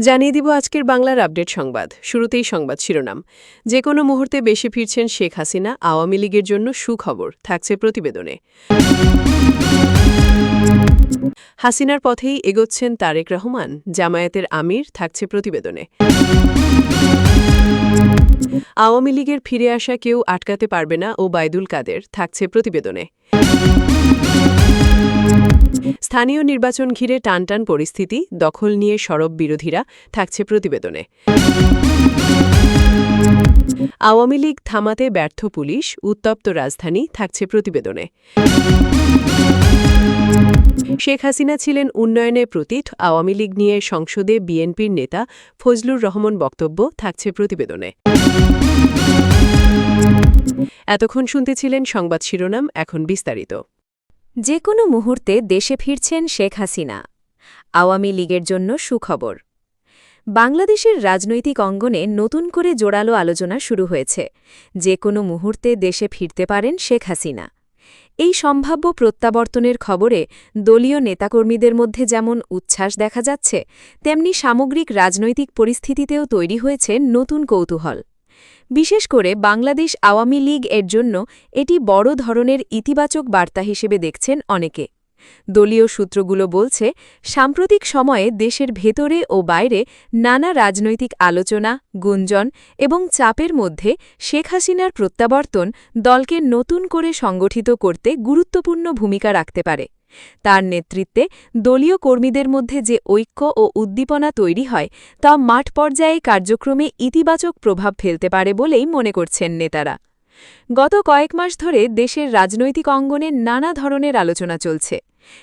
জানিয়ে দিব আজকের বাংলার আপডেট সংবাদ। শুরুতেই সংবাদ শিরোনাম। যে কোনো মুহূর্তে বেশি ফিরছেন শেখ হাসিনা, আওয়ামী লীগের জন্য সুখবর থাকছে প্রতিবেদনে। হাসিনার পথেই এগোচ্ছেন তারেক রহমান, জামায়াতের আমির থাকছে প্রতিবেদনে। আওয়ামী লীগের ফিরে আসা কেউ আটকাতে পারবে না ওবায়দুল কাদের থাকছে প্রতিবেদনে। স্থানীয় নির্বাচন ঘিরে টানটান পরিস্থিতি, দখল নিয়ে সরব বিরোধীরা থাকছে প্রতিবেদনে। আওয়ামী লীগ থামাতে ব্যর্থ পুলিশ, উত্তপ্ত রাজধানী থাকছে প্রতিবেদনে। শেখ হাসিনা ছিলেন উন্নয়নের প্রতীক, আওয়ামী লীগ নিয়ে সংসদে বিএনপির নেতা ফজলুর রহমান বক্তব্য থাকছে প্রতিবেদনে। এতক্ষণ শুনতেছিলেন সংবাদ শিরোনাম, এখন বিস্তারিত। যে কোনো মুহূর্তে দেশে ফিরছেন শেখ হাসিনা, আওয়ামী লীগের জন্য সুখবর। বাংলাদেশের রাজনৈতিক অঙ্গনে নতুন করে জোরালো আলোচনা শুরু হয়েছে। যে কোনো মুহূর্তে দেশে ফিরতে পারেন শেখ হাসিনা। এই সম্ভাব্য প্রত্যাবর্তনের খবরে দলীয় নেতাকর্মীদের মধ্যে যেমন উচ্ছ্বাস দেখা যাচ্ছে, তেমনি সামগ্রিক রাজনৈতিক পরিস্থিতিতেও তৈরি হয়েছে নতুন কৌতূহল। বিশেষ করে বাংলাদেশ আওয়ামী লীগ এর জন্য এটি বড় ধরনের ইতিবাচক বার্তা হিসেবে দেখছেন অনেকে। দলীয় সূত্রগুলো বলছে, সাম্প্রতিক সময়ে দেশের ভেতরে ও বাইরে নানা রাজনৈতিক আলোচনা, গুঞ্জন এবং চাপের মধ্যে শেখ হাসিনার প্রত্যাবর্তন দলকে নতুন করে সংগঠিত করতে গুরুত্বপূর্ণ ভূমিকা রাখতে পারে। তার নেতৃত্বে দলীয় কর্মীদের মধ্যে যে ঐক্য ও উদ্দীপনা তৈরি হয়, তা মাঠ পর্যায়ে কার্যক্রমে ইতিবাচক প্রভাব ফেলতে পারে বলেই মনে করছেন নেতারা। গত কয়েক মাস ধরে দেশের রাজনৈতিক অঙ্গনে নানা ধরনের আলোচনা চলছে।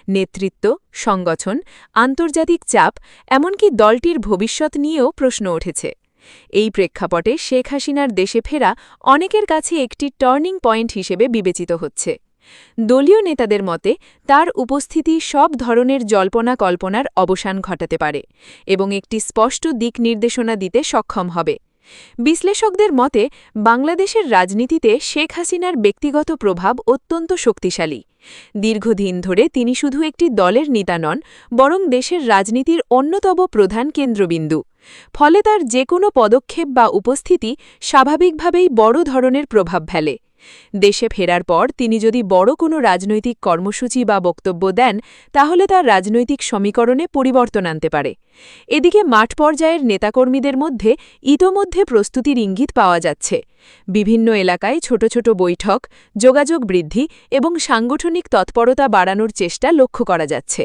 নেতৃত্ব, সংগঠন, আন্তর্জাতিক চাপ, এমনকি দলটির ভবিষ্যৎ নিয়েও প্রশ্ন উঠেছে। এই প্রেক্ষাপটে শেখ হাসিনার দেশে ফেরা অনেকের কাছে একটি টার্নিং পয়েন্ট হিসেবে বিবেচিত হচ্ছে। দলীয় নেতাদের মতে তার উপস্থিতি সব ধরনের জল্পনা কল্পনার অবসান ঘটাতে পারে এবং একটি স্পষ্ট দিক নির্দেশনা দিতে সক্ষম হবে। বিশ্লেষকদের মতে বাংলাদেশের রাজনীতিতে শেখ হাসিনার ব্যক্তিগত প্রভাব অত্যন্ত শক্তিশালী। দীর্ঘদিন ধরে তিনি শুধু একটি দলের নেতা নন, বরং দেশের রাজনীতির অন্যতম প্রধান কেন্দ্রবিন্দু। ফলে তার যে কোনো পদক্ষেপ বা উপস্থিতি স্বাভাবিকভাবেই বড় ধরনের প্রভাব ফেলে। দেশে ফেরার পর তিনি যদি বড় কোনো রাজনৈতিক কর্মসূচি বা বক্তব্য দেন, তাহলে তার রাজনৈতিক সমীকরণে পরিবর্তন আনতে পারে। এদিকে মাঠ পর্যায়ের নেতাকর্মীদের মধ্যে ইতোমধ্যে প্রস্তুতির ইঙ্গিত পাওয়া যাচ্ছে। বিভিন্ন এলাকায় ছোট ছোট বৈঠক, যোগাযোগ বৃদ্ধি এবং সাংগঠনিক তৎপরতা বাড়ানোর চেষ্টা লক্ষ্য করা যাচ্ছে।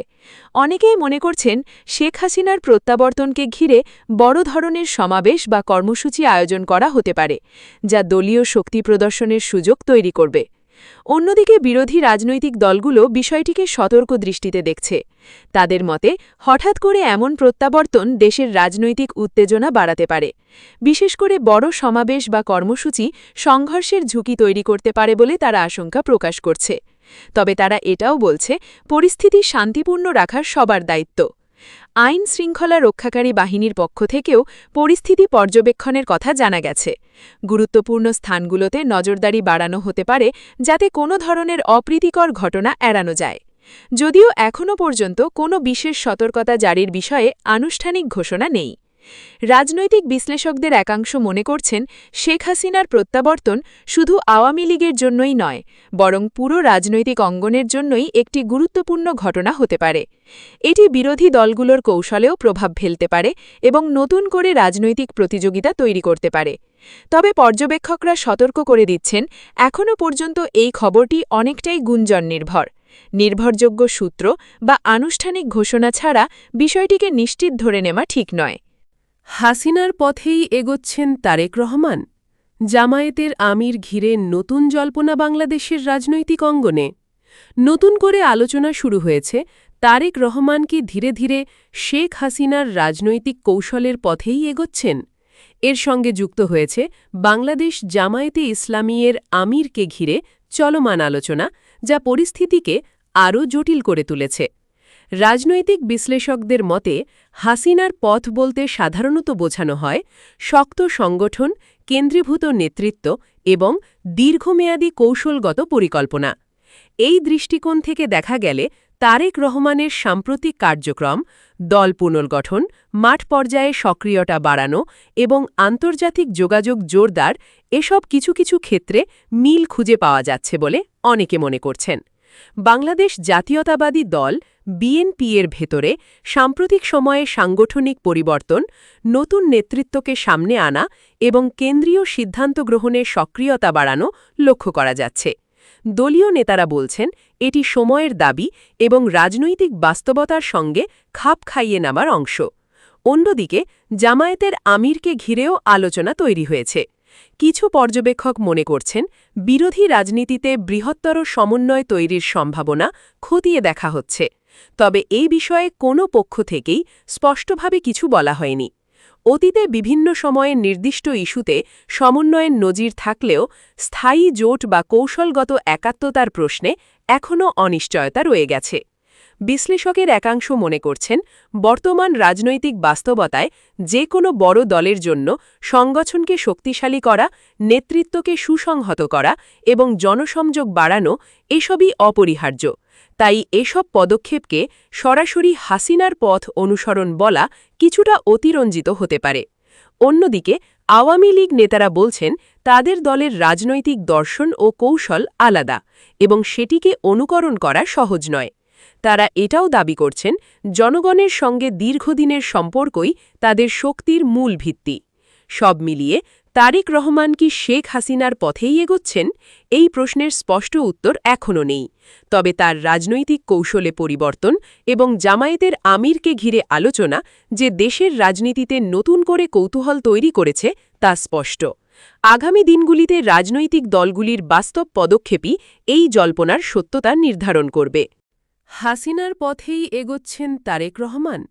অনেকেই মনে করছেন, শেখ হাসিনার প্রত্যাবর্তনকে ঘিরে বড় ধরনের সমাবেশ বা কর্মসূচি আয়োজন করা হতে পারে, যা দলীয় শক্তি প্রদর্শনের সুযোগ তৈরি করবে। অন্যদিকে বিরোধী রাজনৈতিক দলগুলো বিষয়টিকে সতর্ক দৃষ্টিতে দেখছে। তাদের মতে হঠাৎ করে এমন প্রত্যাবর্তন দেশের রাজনৈতিক উত্তেজনা বাড়াতে পারে। বিশেষ করে বড় সমাবেশ বা কর্মসূচি সংঘর্ষের ঝুঁকি তৈরি করতে পারে বলে তারা আশঙ্কা প্রকাশ করছে। তবে তারা এটাও বলছে, পরিস্থিতি শান্তিপূর্ণ রাখার সবার দায়িত্ব। আইন শৃঙ্খলা রক্ষাকারী বাহিনীর পক্ষ থেকেও পরিস্থিতি পর্যবেক্ষণের কথা জানা গেছে। গুরুত্বপূর্ণ স্থানগুলোতে নজরদারি বাড়ানো হতে পারে, যাতে কোনো ধরনের অপ্রীতিকর ঘটনা এড়ানো যায়। যদিও এখনও পর্যন্ত কোনো বিশেষ সতর্কতা জারির বিষয়ে আনুষ্ঠানিক ঘোষণা নেই। রাজনৈতিক বিশ্লেষকদের একাংশ মনে করছেন, শেখ হাসিনার প্রত্যাবর্তন শুধু আওয়ামী লীগের জন্যই নয়, বরং পুরো রাজনৈতিক অঙ্গনের জন্যই একটি গুরুত্বপূর্ণ ঘটনা হতে পারে। এটি বিরোধী দলগুলোর কৌশলেও প্রভাব ফেলতে পারে এবং নতুন করে রাজনৈতিক প্রতিযোগিতা তৈরি করতে পারে। তবে পর্যবেক্ষকরা সতর্ক করে দিচ্ছেন, এখনও পর্যন্ত এই খবরটি অনেকটাই গুঞ্জন নির্ভরযোগ্য সূত্র বা আনুষ্ঠানিক ঘোষণা ছাড়া বিষয়টিকে নিশ্চিত ধরে নেওয়া ঠিক নয়। হাসিনার পথেই এগোচ্ছেন তারেক রহমান, জামায়াতের আমির ঘিরে নতুন জল্পনা বাংলাদেশের রাজনৈতিক অঙ্গনে। নতুন করে আলোচনা শুরু হয়েছে, তারেক রহমান কি ধীরে ধীরে শেখ হাসিনার রাজনৈতিক কৌশলের পথেই এগোচ্ছেন। এর সঙ্গে যুক্ত হয়েছে বাংলাদেশ জামায়াতে ইসলামীর আমিরকে ঘিরে চলমান আলোচনা, যা পরিস্থিতিকে আরও জটিল করে তুলেছে। রাজনৈতিক বিশ্লেষকদের মতে হাসিনার পথ বলতে সাধারণত বোঝানো হয় শক্ত সংগঠন, কেন্দ্রীভূত নেতৃত্ব এবং দীর্ঘমেয়াদী কৌশলগত পরিকল্পনা। এই দৃষ্টিকোণ থেকে দেখা গেলে তারেক রহমানের সাম্প্রতিক কার্যক্রম, দল পুনর্গঠন, মাঠ পর্যায়ে সক্রিয়তা বাড়ানো এবং আন্তর্জাতিক যোগাযোগ জোরদার এসব কিছু কিছু ক্ষেত্রে মিল খুঁজে পাওয়া যাচ্ছে বলে অনেকে মনে করছেন। বাংলাদেশ জাতীয়তাবাদী দল বিএনপি এর ভেতরে সাম্প্রতিক সময়ে সাংগঠনিক পরিবর্তন, নতুন নেতৃত্বকে সামনে আনা এবং কেন্দ্রীয় সিদ্ধান্ত গ্রহণে সক্রিয়তা বাড়ানো লক্ষ্য করা যাচ্ছে। দলীয় নেতারা বলছেন এটি সময়ের দাবি এবং রাজনৈতিক বাস্তবতার সঙ্গে খাপ খাইয়ে নেবার অংশ। অন্যদিকে জামায়াতের আমিরকে ঘিরেও আলোচনা তৈরি হয়েছে। কিছু পর্যবেক্ষক মনে করছেন বিরোধী রাজনীতিতে বৃহত্তর সমন্বয় তৈরির সম্ভাবনা খতিয়ে দেখা হচ্ছে, তবে এই বিষয়ে কোনো পক্ষ থেকেই স্পষ্টভাবে কিছু বলা হয়নি। অতীতে বিভিন্ন সময়ে নির্দিষ্ট ইস্যুতে সমন্বয়ের নজির থাকলেও স্থায়ী জোট বা কৌশলগত একাত্মতার প্রশ্নে এখনও অনিশ্চয়তা রয়ে গেছে। বিশ্লেষকের একাংশ মনে করছেন বর্তমান রাজনৈতিক বাস্তবতায় যে কোনো বড় দলের জন্য সংগঠনকে শক্তিশালী করা, নেতৃত্বকে সুসংহত করা এবং জনসংযোগ বাড়ানো এসবই অপরিহার্য। তাই এসব পদক্ষেপকে সরাসরি হাসিনার পথ অনুসরণ বলা কিছুটা অতিরঞ্জিত হতে পারে। অন্যদিকে আওয়ামী লীগ নেতারা বলছেন তাদের দলের রাজনৈতিক দর্শন ও কৌশল আলাদা এবং সেটিকে অনুকরণ করা সহজ নয়। তারা এটাও দাবি করছেন জনগণের সঙ্গে দীর্ঘদিনের সম্পর্কই তাদের শক্তির মূল ভিত্তি। সব মিলিয়ে তারেক রহমান কি শেখ হাসিনার পথেই এগোচ্ছেন? এই প্রশ্নের স্পষ্ট উত্তর এখনও নেই, তবে তার রাজনৈতিক কৌশলে পরিবর্তন এবং জামায়াতের আমিরকে ঘিরে আলোচনা যে দেশের রাজনীতিতে নতুন করে কৌতূহল তৈরি করেছে তা স্পষ্ট। আগামী দিনগুলিতে রাজনৈতিক দলগুলির বাস্তব পদক্ষেপই এই জল্পনার সত্যতা নির্ধারণ করবে। হাসিনার পথেই এগোচ্ছেন তারেক রহমান?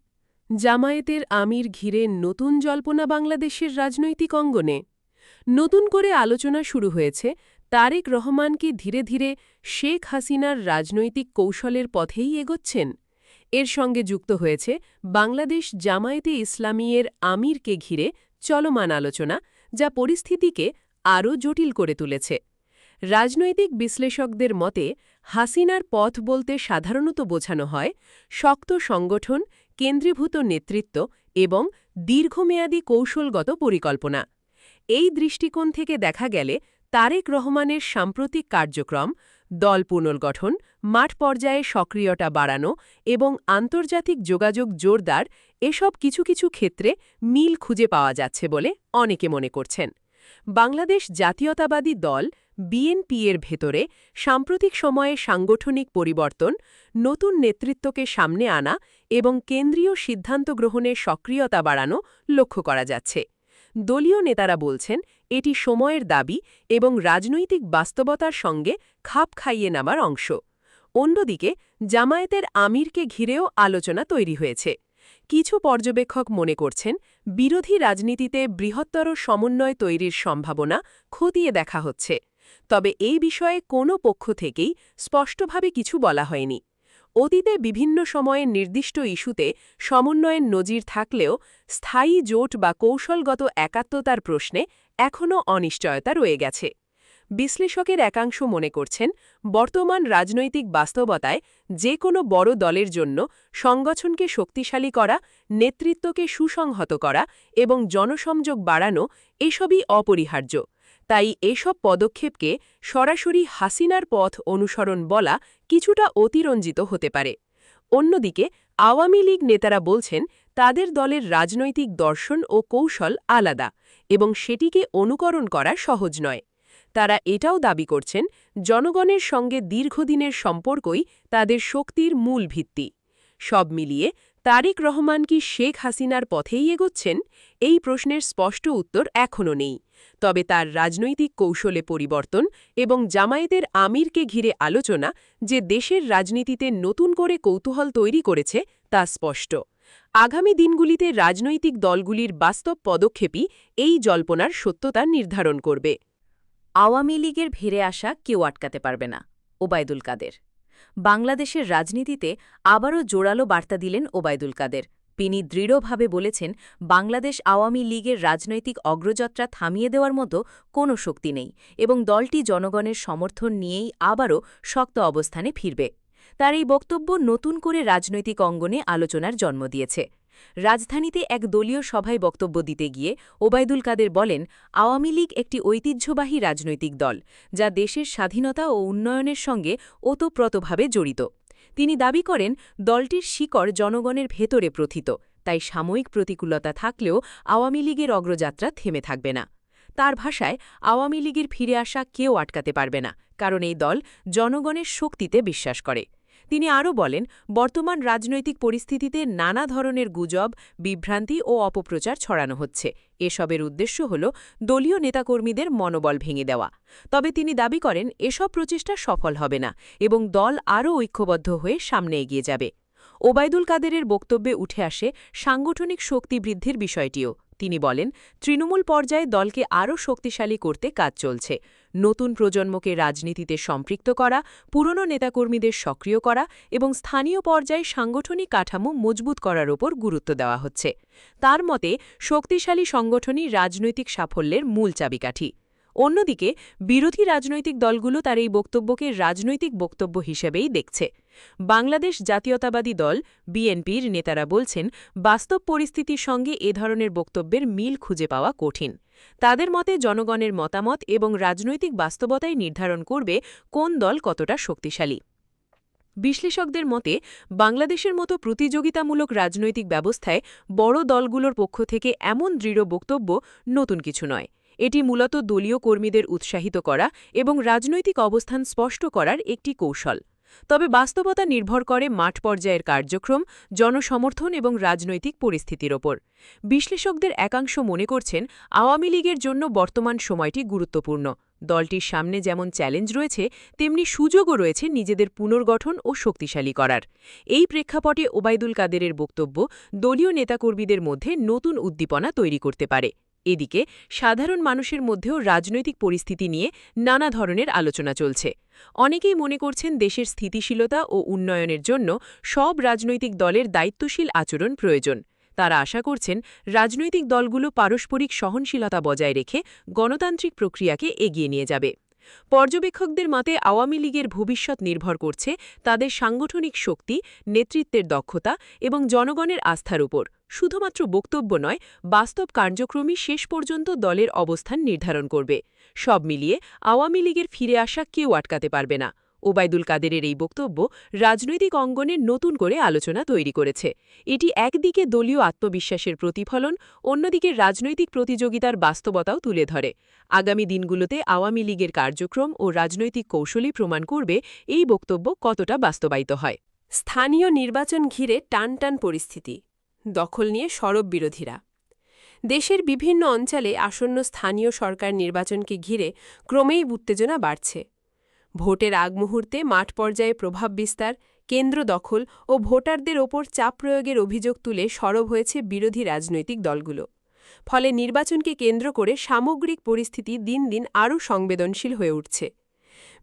জামায়াতের আমির ঘিরে নতুন জল্পনা বাংলাদেশের রাজনৈতিক অঙ্গনে। নতুন করে আলোচনা শুরু হয়েছে তারেক রহমান কি ধীরে ধীরে শেখ হাসিনার রাজনৈতিক কৌশলের পথেই এগোচ্ছেন? এর সঙ্গে যুক্ত হয়েছে বাংলাদেশ জামায়াতে ইসলামীর আমিরকে ঘিরে চলমান আলোচনা, যা পরিস্থিতিকে আরও জটিল করে তুলেছে। রাজনৈতিক বিশ্লেষকদের মতে হাসিনার পথ বলতে সাধারণত বোঝানো হয় শক্ত সংগঠন, কেন্দ্রীভূত নেতৃত্ব এবং দীর্ঘমেয়াদী কৌশলগত পরিকল্পনা। এই দৃষ্টিকোণ থেকে দেখা গেলে তারেক রহমানের সাম্প্রতিক কার্যক্রম, দল পুনর্গঠন, মাঠ পর্যায়ে সক্রিয়তা বাড়ানো এবং আন্তর্জাতিক যোগাযোগ জোরদার এসব কিছু কিছু ক্ষেত্রে মিল খুঁজে পাওয়া যাচ্ছে বলে অনেকে মনে করছেন। বাংলাদেশ জাতীয়তাবাদী দল বিএনপি এর ভেতরে সাম্প্রতিক সময়ে সাংগঠনিক পরিবর্তন, নতুন নেতৃত্বকে সামনে আনা এবং কেন্দ্রীয় সিদ্ধান্ত গ্রহণে সক্রিয়তা বাড়ানো লক্ষ্য করা যাচ্ছে। দলীয় নেতারা বলছেন এটি সময়ের দাবি এবং রাজনৈতিক বাস্তবতার সঙ্গে খাপ খাইয়ে নেবার অংশ। অন্যদিকে জামায়াতের আমিরকে ঘিরেও আলোচনা তৈরি হয়েছে। কিছু পর্যবেক্ষক মনে করছেন বিরোধী রাজনীতিতে বৃহত্তর সমন্বয় তৈরির সম্ভাবনা খতিয়ে দেখা হচ্ছে, তবে এই বিষয়ে কোনো পক্ষ থেকেই স্পষ্টভাবে কিছু বলা হয়নি। অতীতে বিভিন্ন সময়ে নির্দিষ্ট ইস্যুতে সমন্বয়ের নজির থাকলেও স্থায়ী জোট বা কৌশলগত একাত্মতার প্রশ্নে এখনও অনিশ্চয়তা রয়ে গেছে। বিশ্লেষকের একাংশ মনে করছেন বর্তমান রাজনৈতিক বাস্তবতায় যে কোনো বড় দলের জন্য সংগঠনকে শক্তিশালী করা, নেতৃত্বকে সুসংহত করা এবং জনসংযোগ বাড়ানো এসবই অপরিহার্য। তাই এসব পদক্ষেপকে সরাসরি হাসিনার পথ অনুসরণ বলা কিছুটা অতিরঞ্জিত হতে পারে। অন্যদিকে আওয়ামী লীগ নেতারা বলছেন তাদের দলের রাজনৈতিক দর্শন ও কৌশল আলাদা এবং সেটিকে অনুকরণ করা সহজ নয়। তারা এটাও দাবি করছেন জনগণের সঙ্গে দীর্ঘদিনের সম্পর্কই তাদের শক্তির মূল ভিত্তি। সব মিলিয়ে তারেক রহমান কি শেখ হাসিনার পথেই এগোচ্ছেন? এই প্রশ্নের স্পষ্ট উত্তর এখনও নেই, তবে তার রাজনৈতিক কৌশলে পরিবর্তন এবং জামায়াতের আমিরকে ঘিরে আলোচনা যে দেশের রাজনীতিতে নতুন করে কৌতূহল তৈরি করেছে তা স্পষ্ট। আগামী দিনগুলিতে রাজনৈতিক দলগুলির বাস্তব পদক্ষেপই এই জল্পনার সত্যতা নির্ধারণ করবে। আওয়ামী লীগের ভিড়ে আসা কেউ আটকাতে পারবে না, ওবায়দুল কাদের। বাংলাদেশের রাজনীতিতে আবারও জোরালো বার্তা দিলেন ওবায়দুল কাদের। তিনি দৃঢ়ভাবে বলেছেন বাংলাদেশ আওয়ামী লীগের রাজনৈতিক অগ্রযাত্রা থামিয়ে দেওয়ার মতো কোনো শক্তি নেই এবং দলটি জনগণের সমর্থন নিয়েই আবারও শক্ত অবস্থানে ফিরবে। তার এই বক্তব্য নতুন করে রাজনৈতিক অঙ্গনে আলোচনার জন্ম দিয়েছে। রাজধানীতে এক দলীয় সভায় বক্তব্য দিতে গিয়ে ওবায়দুল কাদের বলেন, আওয়ামী লীগ একটি ঐতিহ্যবাহী রাজনৈতিক দল, যা দেশের স্বাধীনতা ও উন্নয়নের সঙ্গে ওতপ্রোতভাবে জড়িত। তিনি দাবি করেন, দলটির শিকড় জনগণের ভেতরে প্রথিত, তাই সাময়িক প্রতিকূলতা থাকলেও আওয়ামী লীগের অগ্রযাত্রা থেমে থাকবে না। তার ভাষায়, আওয়ামী লীগের ফিরে আসা কেউ আটকাতে পারবে না, কারণ এই দল জনগণের শক্তিতে বিশ্বাস করে। তিনি আরও বলেন, বর্তমান রাজনৈতিক পরিস্থিতিতে নানা ধরনের গুজব, বিভ্রান্তি ও অপপ্রচার ছড়ানো হচ্ছে। এসবের উদ্দেশ্য হল দলীয় নেতাকর্মীদের মনোবল ভেঙে দেওয়া। তবে তিনি দাবি করেন, এসব প্রচেষ্টা সফল হবে না এবং দল আরও ঐক্যবদ্ধ হয়ে সামনে এগিয়ে যাবে। ওবায়দুল কাদেরের বক্তব্যে উঠে আসে সাংগঠনিক শক্তি বৃদ্ধির বিষয়টিও। তিনি বলেন, তৃণমূল পর্যায়ে দলকে আরও শক্তিশালী করতে কাজ চলছে। নতুন প্রজন্মকে রাজনীতিতে সম্পৃক্ত করা, পুরনো নেতাকর্মীদের সক্রিয় করা এবং স্থানীয় পর্যায়ে সাংগঠনিক কাঠামো মজবুত করার ওপর গুরুত্ব দেওয়া হচ্ছে। তার মতে, শক্তিশালী সংগঠনই রাজনৈতিক সাফল্যের মূল চাবিকাঠি। অন্যদিকে বিরোধী রাজনৈতিক দলগুলো তার এই বক্তব্যকে রাজনৈতিক বক্তব্য হিসেবেই দেখছে। বাংলাদেশ জাতীয়তাবাদী দল বিএনপির নেতারা বলছেন, বাস্তব পরিস্থিতির সঙ্গে এ ধরনের বক্তব্যের মিল খুঁজে পাওয়া কঠিন। তাদের মতে, জনগণের মতামত এবং রাজনৈতিক বাস্তবতাই নির্ধারণ করবে কোন দল কতটা শক্তিশালী। বিশ্লেষকদের মতে, বাংলাদেশের মতো প্রতিযোগিতামূলক রাজনৈতিক ব্যবস্থায় বড় দলগুলোর পক্ষ থেকে এমন দৃঢ় বক্তব্য নতুন কিছু নয়। এটি মূলত দলীয় কর্মীদের উৎসাহিত করা এবং রাজনৈতিক অবস্থান স্পষ্ট করার একটি কৌশল। তবে বাস্তবতা নির্ভর করে মাঠ পর্যায়ের কার্যক্রম, জনসমর্থন এবং রাজনৈতিক পরিস্থিতির ওপর। বিশ্লেষকদের একাংশ মনে করছেন, আওয়ামী লীগের জন্য বর্তমান সময়টি গুরুত্বপূর্ণ। দলটির সামনে যেমন চ্যালেঞ্জ রয়েছে, তেমনি সুযোগও রয়েছে নিজেদের পুনর্গঠন ও শক্তিশালী করার। এই প্রেক্ষাপটে ওবায়দুল কাদেরের বক্তব্য দলীয় নেতাকর্মীদের মধ্যে নতুন উদ্দীপনা তৈরি করতে পারে। এদিকে সাধারণ মানুষের মধ্যেও রাজনৈতিক পরিস্থিতি নিয়ে নানা ধরনের আলোচনা চলছে। অনেকেই মনে করছেন, দেশের স্থিতিশীলতা ও উন্নয়নের জন্য সব রাজনৈতিক দলের দায়িত্বশীল আচরণ প্রয়োজন। তারা আশা করছেন, রাজনৈতিক দলগুলো পারস্পরিক সহনশীলতা বজায় রেখে গণতান্ত্রিক প্রক্রিয়াকে এগিয়ে নিয়ে যাবে। পর্যবেক্ষকদের মতে, আওয়ামী লীগের ভবিষ্যৎ নির্ভর করছে তাদের সাংগঠনিক শক্তি, নেতৃত্বের দক্ষতা এবং জনগণের আস্থার উপর। শুধুমাত্র বক্তব্য নয়, বাস্তব কার্যক্রমই শেষ পর্যন্ত দলের অবস্থান নির্ধারণ করবে। সব মিলিয়ে আওয়ামী লীগের ফিরে আসা কেউ আটকাতে পারবে না। ওবায়দুল কাদেরের এই বক্তব্য রাজনৈতিক অঙ্গনে নতুন করে আলোচনা তৈরি করেছে। এটি একদিকে দলীয় আত্মবিশ্বাসের প্রতিফলন, অন্যদিকে রাজনৈতিক প্রতিযোগিতার বাস্তবতাও তুলে ধরে। আগামী দিনগুলোতে আওয়ামী লীগের কার্যক্রম ও রাজনৈতিক কৌশলই প্রমাণ করবে এই বক্তব্য কতটা বাস্তবায়িত হয়। স্থানীয় নির্বাচন ঘিরে টানটান পরিস্থিতি, দখল নিয়ে সরব বিরোধীরা। দেশের বিভিন্ন অঞ্চলে আসন্ন স্থানীয় সরকার নির্বাচনকে ঘিরে ক্রমেই উত্তেজনা বাড়ছে। ভোটের আগ মুহূর্তে মাঠ পর্যায়ে প্রভাব বিস্তার, কেন্দ্র দখল ও ভোটারদের ওপর চাপ প্রয়োগের অভিযোগ তুলে সরব হয়েছে বিরোধী রাজনৈতিক দলগুলো। ফলে নির্বাচনকে কেন্দ্র করে সামগ্রিক পরিস্থিতি দিন দিন আরও সংবেদনশীল হয়ে উঠছে।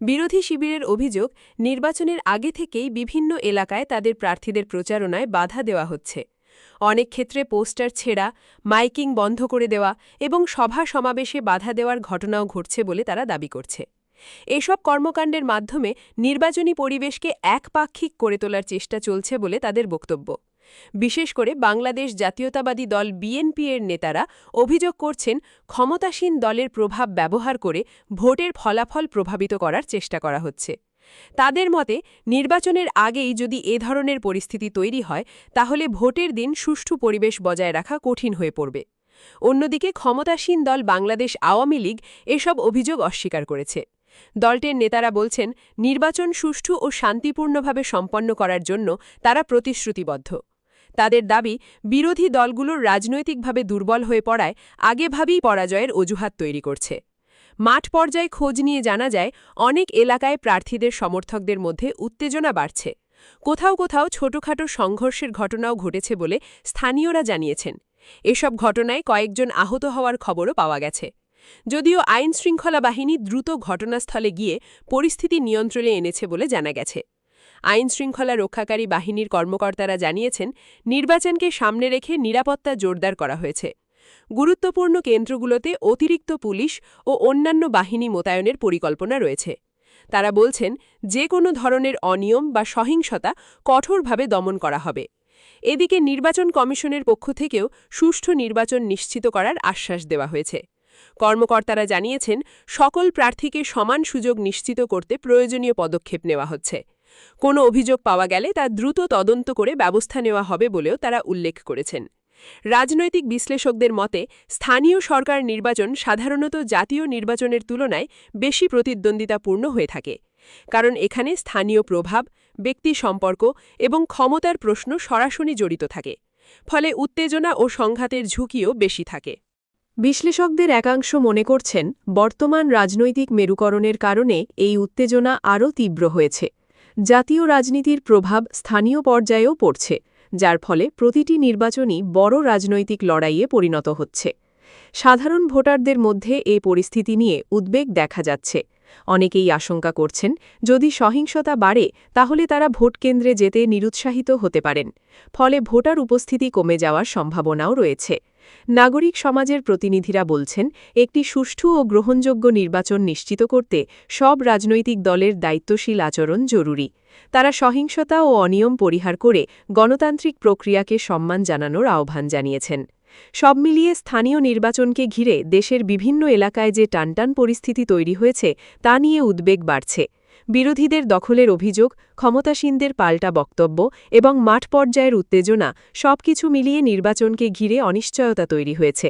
বিরোধী শিবিরের অভিযোগ, নির্বাচনের আগে থেকেই বিভিন্ন এলাকায় তাদের প্রার্থীদের প্রচারণায় বাধা দেওয়া হচ্ছে। অনেক ক্ষেত্রে পোস্টার ছেঁড়া, মাইকিং বন্ধ করে দেওয়া এবং সভা সমাবেশে বাধা দেওয়ার ঘটনাও ঘটছে বলে তারা দাবি করছে। এসব কর্মকাণ্ডের মাধ্যমে নির্বাচনী পরিবেশকে একপাক্ষিক করে তোলার চেষ্টা চলছে বলে তাদের বক্তব্য। বিশেষ করে বাংলাদেশ জাতীয়তাবাদী দল বিএনপি এর নেতারা অভিযোগ করছেন, ক্ষমতাসীন দলের প্রভাব ব্যবহার করে ভোটের ফলাফল প্রভাবিত করার চেষ্টা করা হচ্ছে। তাদের মতে, নির্বাচনের আগেই যদি এ ধরনের পরিস্থিতি তৈরি হয়, তাহলে ভোটের দিন সুষ্ঠু পরিবেশ বজায় রাখা কঠিন হয়ে পড়বে। অন্যদিকে ক্ষমতাসীন দল বাংলাদেশ আওয়ামী লীগ এসব অভিযোগ অস্বীকার করেছে। দলটির নেতারা বলছেন, নির্বাচন সুষ্ঠু ও শান্তিপূর্ণভাবে সম্পন্ন করার জন্য তারা প্রতিশ্রুতিবদ্ধ। তাদের দাবি, বিরোধী দলগুলোর রাজনৈতিকভাবে দুর্বল হয়ে পড়ায় আগেভাবেই পরাজয়ের অজুহাত তৈরি করছে। মাঠ পর্যায়ে খোঁজ নিয়ে জানা যায়, অনেক এলাকায় প্রার্থীদের সমর্থকদের মধ্যে উত্তেজনা বাড়ছে। কোথাও কোথাও ছোটখাটো সংঘর্ষের ঘটনাও ঘটেছে বলে স্থানীয়রা জানিয়েছেন। এসব ঘটনায় কয়েকজন আহত হওয়ার খবরও পাওয়া গেছে। যদিও আইনশৃঙ্খলা বাহিনী দ্রুত ঘটনাস্থলে গিয়ে পরিস্থিতি নিয়ন্ত্রণে এনেছে বলে জানা গেছে। আইনশৃঙ্খলা রক্ষাকারী বাহিনীর কর্মকর্তারা জানিয়েছেন, নির্বাচনকে সামনে রেখে নিরাপত্তা জোরদার করা হয়েছে। গুরুত্বপূর্ণ কেন্দ্রগুলোতে অতিরিক্ত পুলিশ ও অন্যান্য বাহিনী মোতায়েনের পরিকল্পনা রয়েছে। তারা বলছেন যে কোনো ধরনের অনিয়ম বা সহিংসতা কঠোরভাবে দমন করা হবে। এদিকে নির্বাচন কমিশনের পক্ষ থেকেও সুষ্ঠু নির্বাচন নিশ্চিত করার আশ্বাস দেওয়া হয়েছে। কর্মকর্তারা জানিয়েছেন সকল প্রার্থীকে সমান সুযোগ নিশ্চিত করতে প্রয়োজনীয় পদক্ষেপ নেওয়া হচ্ছে। কোনো অভিযোগ পাওয়া গেলে তা দ্রুত তদন্ত করে ব্যবস্থা নেওয়া হবে বলেও তারা উল্লেখ করেছেন। রাজনৈতিক বিশ্লেষকদের মতে স্থানীয় সরকার নির্বাচন সাধারণত জাতীয় নির্বাচনের তুলনায় বেশি প্রতিদ্বন্দ্বিতাপূর্ণ হয়ে থাকে, কারণ এখানে স্থানীয় প্রভাব, ব্যক্তি সম্পর্ক এবং ক্ষমতার প্রশ্ন সরাসরি জড়িত থাকে। ফলে উত্তেজনা ও সংঘাতের ঝুঁকিও বেশি থাকে। বিশ্লেষকদের একাংশ মনে করছেন বর্তমান রাজনৈতিক মেরুকরণের কারণে এই উত্তেজনা আরও তীব্র হয়েছে। জাতীয় রাজনীতির প্রভাব স্থানীয় পর্যায়েও পড়ছে, যার ফলে প্রতিটি নির্বাচনই বড় রাজনৈতিক লড়াইয়ে পরিণত হচ্ছে। সাধারণ ভোটারদের মধ্যে এ পরিস্থিতি নিয়ে উদ্বেগ দেখা যাচ্ছে। অনেকেই আশঙ্কা করছেন যদি সহিংসতা বাড়ে তাহলে তারা ভোটকেন্দ্রে যেতে নিরুৎসাহিত হতে পারেন, ফলে ভোটার উপস্থিতি কমে যাওয়ার সম্ভাবনাও রয়েছে। নাগরিক সমাজের প্রতিনিধিরা বলছেন একটি সুষ্ঠু ও গ্রহণযোগ্য নির্বাচন নিশ্চিত করতে সব রাজনৈতিক দলের দায়িত্বশীল আচরণ জরুরি। তারা সহিংসতা ও অনিয়ম পরিহার করে গণতান্ত্রিক প্রক্রিয়াকে সম্মান জানানোর আহ্বান জানিয়েছেন। সব মিলিয়ে স্থানীয় নির্বাচনকে ঘিরে দেশের বিভিন্ন এলাকায় যে টানটান পরিস্থিতি তৈরি হয়েছে তা নিয়ে উদ্বেগ বাড়ছে। বিরোধীদের দখলের অভিযোগ, ক্ষমতাসীনদের পাল্টা বক্তব্য এবং মাঠ পর্যায়ের উত্তেজনা সবকিছু মিলিয়ে নির্বাচনকে ঘিরে অনিশ্চয়তা তৈরি হয়েছে।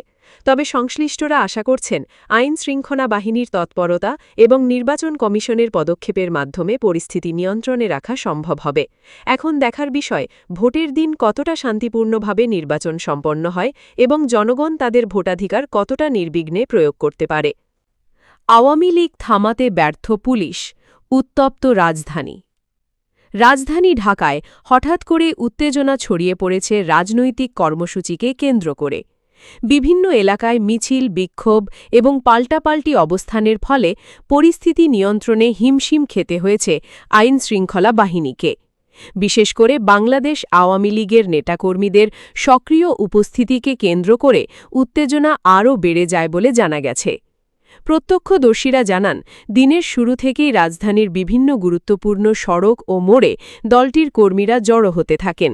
তবে সংশ্লিষ্টরা আশা করছেন আইন শৃঙ্খলা বাহিনীর তৎপরতা এবং নির্বাচন কমিশনের পদক্ষেপের মাধ্যমে পরিস্থিতি নিয়ন্ত্রণে রাখা সম্ভব হবে। এখন দেখার বিষয় ভোটের দিন কতটা শান্তিপূর্ণভাবে নির্বাচন সম্পন্ন হয় এবং জনগণ তাদের ভোটাধিকার কতটা নির্বিঘ্নে প্রয়োগ করতে পারে। আওয়ামী লীগ থামাতে ব্যর্থ পুলিশ, উত্তপ্ত রাজধানী। রাজধানী ঢাকায় হঠাৎ করে উত্তেজনা ছড়িয়ে পড়েছে রাজনৈতিক কর্মসূচিকে কেন্দ্র করে। বিভিন্ন এলাকায় মিছিল, বিক্ষোভ এবং পাল্টাপাল্টি অবস্থানের ফলে পরিস্থিতি নিয়ন্ত্রণে হিমশিম খেতে হয়েছে আইন শৃঙ্খলা বাহিনীকে। বিশেষ করে বাংলাদেশ আওয়ামী লীগের নেতাকর্মীদের সক্রিয় উপস্থিতিকে কেন্দ্র করে উত্তেজনা আরও বেড়ে যায় বলে জানা গেছে। প্রত্যক্ষদর্শীরা জানান দিনের শুরু থেকেই রাজধানীর বিভিন্ন গুরুত্বপূর্ণ সড়ক ও মোড়ে দলটির কর্মীরা জড়ো হতে থাকেন।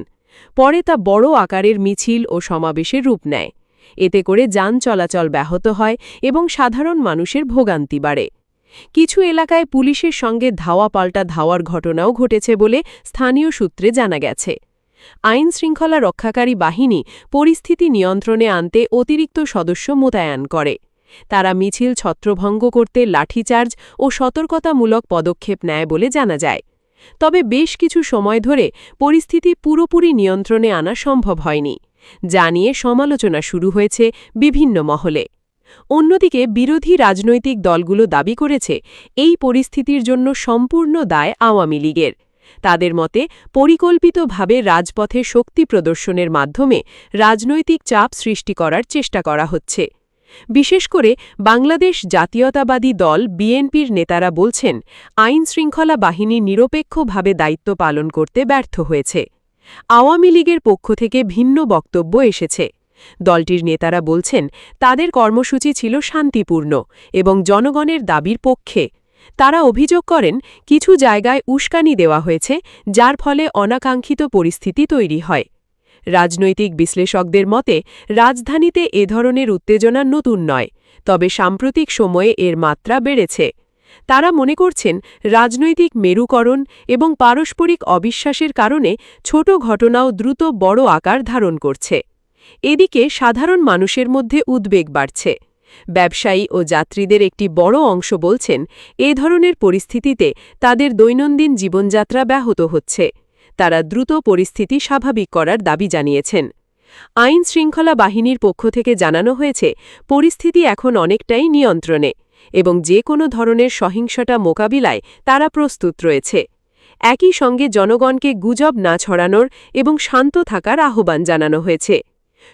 পরে তা বড় আকারের মিছিল ও সমাবেশের রূপ নেয়। এতে করে যান চলাচল ব্যাহত হয় এবং সাধারণ মানুষের ভোগান্তি বাড়ে। কিছু এলাকায় পুলিশের সঙ্গে ধাওয়া পাল্টা ধাওয়ার ঘটনাও ঘটেছে বলে স্থানীয় সূত্রে জানা গেছে। আইন শৃঙ্খলা রক্ষাকারী বাহিনী পরিস্থিতি নিয়ন্ত্রণে আনতে অতিরিক্ত সদস্য মোতায়েন করে। তারা মিছিল ছত্রভঙ্গ করতে লাঠিচার্জ ও সতর্কতামূলক পদক্ষেপ নেয় বলে জানা যায়। তবে বেশ কিছু সময় ধরে পরিস্থিতি পুরোপুরি নিয়ন্ত্রণে আনা সম্ভব হয়নি, যা নিয়ে সমালোচনা শুরু হয়েছে বিভিন্ন মহলে। অন্যদিকে বিরোধী রাজনৈতিক দলগুলো দাবি করেছে এই পরিস্থিতির জন্য সম্পূর্ণ দায় আওয়ামী লীগের। তাদের মতে পরিকল্পিতভাবে রাজপথে শক্তি প্রদর্শনের মাধ্যমে রাজনৈতিক চাপ সৃষ্টি করার চেষ্টা করা হচ্ছে। বিশেষ করে বাংলাদেশ জাতীয়তাবাদী দল বিএনপির নেতারা বলছেন আইন শৃঙ্খলা বাহিনী নিরপেক্ষভাবে দায়িত্ব পালন করতে ব্যর্থ হয়েছে। আওয়ামী লীগের পক্ষ থেকে ভিন্ন বক্তব্য এসেছে। দলটির নেতারা বলছেন তাদের কর্মসূচি ছিল শান্তিপূর্ণ এবং জনগণের দাবির পক্ষে। তারা অভিযোগ করেন কিছু জায়গায় উস্কানি দেওয়া হয়েছে, যার ফলে অনাকাঙ্ক্ষিত পরিস্থিতি তৈরি হয়। রাজনৈতিক বিশ্লেষকদের মতে রাজধানীতে এ ধরনের উত্তেজনা নতুন নয়, তবে সাম্প্রতিক সময়ে এর মাত্রা বেড়েছে। তারা মনে করছেন রাজনৈতিক মেরুকরণ এবং পারস্পরিক অবিশ্বাসের কারণে ছোট ঘটনাও দ্রুত বড় আকার ধারণ করছে। এদিকে সাধারণ মানুষের মধ্যে উদ্বেগ বাড়ছে। ব্যবসায়ী ও যাত্রীদের একটি বড় অংশ বলছেন এ ধরনের পরিস্থিতিতে তাদের দৈনন্দিন জীবনযাত্রা ব্যাহত হচ্ছে। তারা দ্রুত পরিস্থিতি স্বাভাবিক করার দাবি জানিয়েছেন। আইন শৃঙ্খলা বাহিনীর পক্ষ থেকে জানানো হয়েছে পরিস্থিতি এখন অনেকটাই নিয়ন্ত্রণে এবং যে কোনো ধরনের সহিংসতা মোকাবিলায় তারা প্রস্তুত রয়েছে। একই সঙ্গে জনগণকে গুজব না ছড়ানোর এবং শান্ত থাকার আহ্বান জানানো হয়েছে।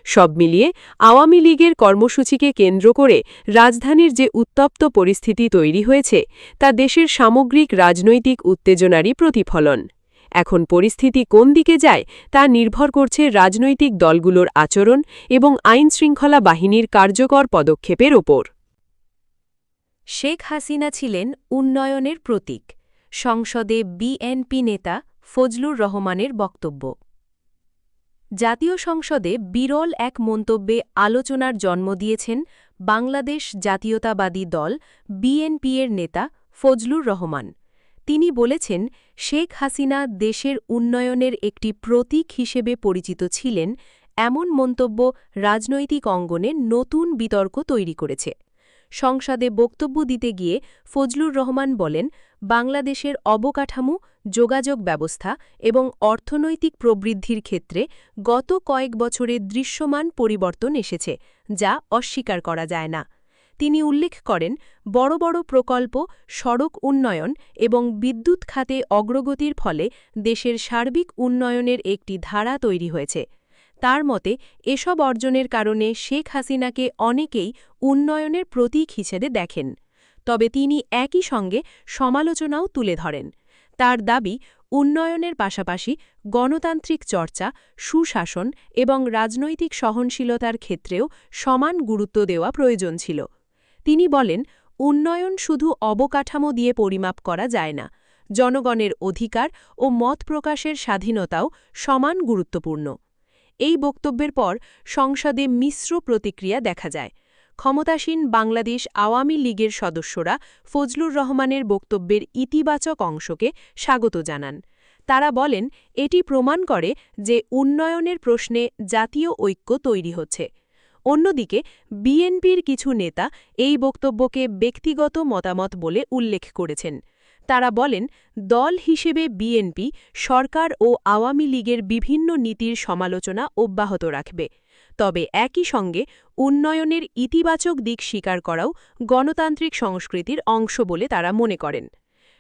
সব মিলিয়ে আওয়ামী লীগের কর্মসূচিকে কেন্দ্র করে রাজধানীর যে উত্তপ্ত পরিস্থিতি তৈরি হয়েছে তা দেশের সামগ্রিক রাজনৈতিক উত্তেজনারই প্রতিফলন। এখন পরিস্থিতি কোন দিকে যায় তা নির্ভর করছে রাজনৈতিক দলগুলোর আচরণ এবং আইনশৃঙ্খলা বাহিনীর কার্যকর পদক্ষেপের ওপর। শেখ হাসিনা ছিলেন উন্নয়নের প্রতীক, সংসদে বিএনপি নেতা ফজলুর রহমানের বক্তব্য। জাতীয় সংসদে বিরল এক মন্তব্যে আলোচনার জন্ম দিয়েছেন বাংলাদেশ জাতীয়তাবাদী দল বিএনপি-এর নেতা ফজলুর রহমান। তিনি বলেছেন, শেখ হাসিনা দেশের উন্নয়নের একটি প্রতীক হিসেবে পরিচিত ছিলেন, এমন মন্তব্য রাজনৈতিক অঙ্গনে নতুন বিতর্ক তৈরি করেছে। সংসদে বক্তব্য দিতে গিয়ে ফজলুর রহমান বলেন, বাংলাদেশের অবকাঠামো, যোগাযোগ ব্যবস্থা এবং অর্থনৈতিক প্রবৃদ্ধির ক্ষেত্রে গত কয়েক বছরে দৃশ্যমান পরিবর্তন এসেছে, যা অস্বীকার করা যায় না। তিনি উল্লেখ করেন, বড় বড় প্রকল্প, সড়ক উন্নয়ন এবং বিদ্যুৎ খাতে অগ্রগতির ফলে দেশের সার্বিক উন্নয়নের একটি ধারা তৈরি হয়েছে। তার মতে, এসব অর্জনের কারণে শেখ হাসিনাকে অনেকেই উন্নয়নের প্রতীক হিসেবে দেখেন। তবে তিনি একই সঙ্গে সমালোচনাও তুলে ধরেন। তার দাবি, উন্নয়নের পাশাপাশি গণতান্ত্রিক চর্চা, সুশাসন এবং রাজনৈতিক সহনশীলতার ক্ষেত্রেও সমান গুরুত্ব দেওয়া প্রয়োজন ছিল। তিনি বলেন, উন্নয়ন শুধু অবকাঠামো দিয়ে পরিমাপ করা যায় না। জনগণের অধিকার ও মত প্রকাশের স্বাধীনতাও সমান গুরুত্বপূর্ণ। এই বক্তব্যের পর সংসদে মিশ্র প্রতিক্রিয়া দেখা যায়। ক্ষমতাসীন বাংলাদেশ আওয়ামী লীগের সদস্যরা ফজলুর রহমানের বক্তব্যের ইতিবাচক অংশকে স্বাগত জানান। তারা বলেন, এটি প্রমাণ করে যে উন্নয়নের প্রশ্নে জাতীয় ঐক্য তৈরি হচ্ছে। অন্যদিকে বিএনপির কিছু নেতা এই বক্তব্যকে ব্যক্তিগত মতামত বলে উল্লেখ করেছেন। তারা বলেন, দল হিসেবে বিএনপি সরকার ও আওয়ামী লীগের বিভিন্ন নীতির সমালোচনা অব্যাহত রাখবে। তবে একই সঙ্গে উন্নয়নের ইতিবাচক দিক স্বীকার করাও গণতান্ত্রিক সংস্কৃতির অংশ বলে তারা মনে করেন।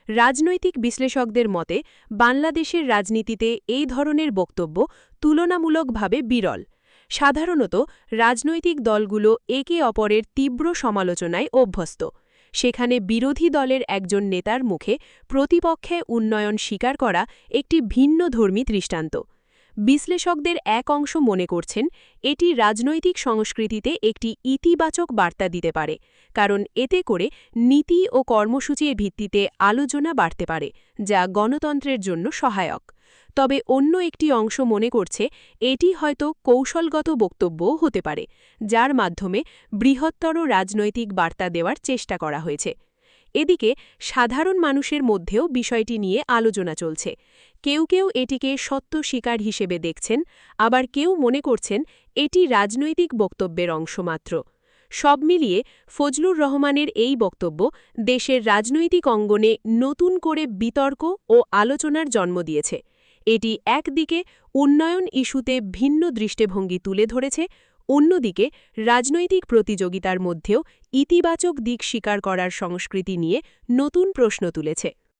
রাজনৈতিক বিশ্লেষকদের মতে, বাংলাদেশের রাজনীতিতে এই ধরনের বক্তব্য তুলনামূলকভাবে বিরল। সাধারণত রাজনৈতিক দলগুলো একে অপরের তীব্র সমালোচনায় অভ্যস্ত। সেখানে বিরোধী দলের একজন নেতার মুখে প্রতিপক্ষে উন্নয়ন স্বীকার করা একটি ভিন্নধর্মী দৃষ্টান্ত। বিশ্লেষকদের এক অংশ মনে করছেন, এটি রাজনৈতিক সংস্কৃতিতে একটি ইতিবাচক বার্তা দিতে পারে, কারণ এতে করে নীতি ও কর্মসূচির ভিত্তিতে আলোচনা বাড়তে পারে, যা গণতন্ত্রের জন্য সহায়ক। তবে অন্য একটি অংশ মনে করছে, এটি হয়তো কৌশলগত বক্তব্যও হতে পারে, যার মাধ্যমে বৃহত্তর রাজনৈতিক বার্তা দেওয়ার চেষ্টা করা হয়েছে। এদিকে সাধারণ মানুষের মধ্যেও বিষয়টি নিয়ে আলোচনা চলছে। কেউ কেউ এটিকে সত্য স্বীকার হিসেবে দেখছেন, আবার কেউ মনে করছেন এটি রাজনৈতিক বক্তব্যের অংশ মাত্র। সব মিলিয়ে ফজলুর রহমানের এই বক্তব্য দেশের রাজনৈতিক অঙ্গনে নতুন করে বিতর্ক ও আলোচনার জন্ম দিয়েছে। এটি একদিকে উন্নয়ন ইস্যুতে ভিন্ন দৃষ্টিভঙ্গি তুলে ধরেছে, অন্যদিকে রাজনৈতিক প্রতিযোগিতার মধ্যেও ইতিবাচক দিক স্বীকার করার সংস্কৃতি নিয়ে নতুন প্রশ্ন তুলেছে।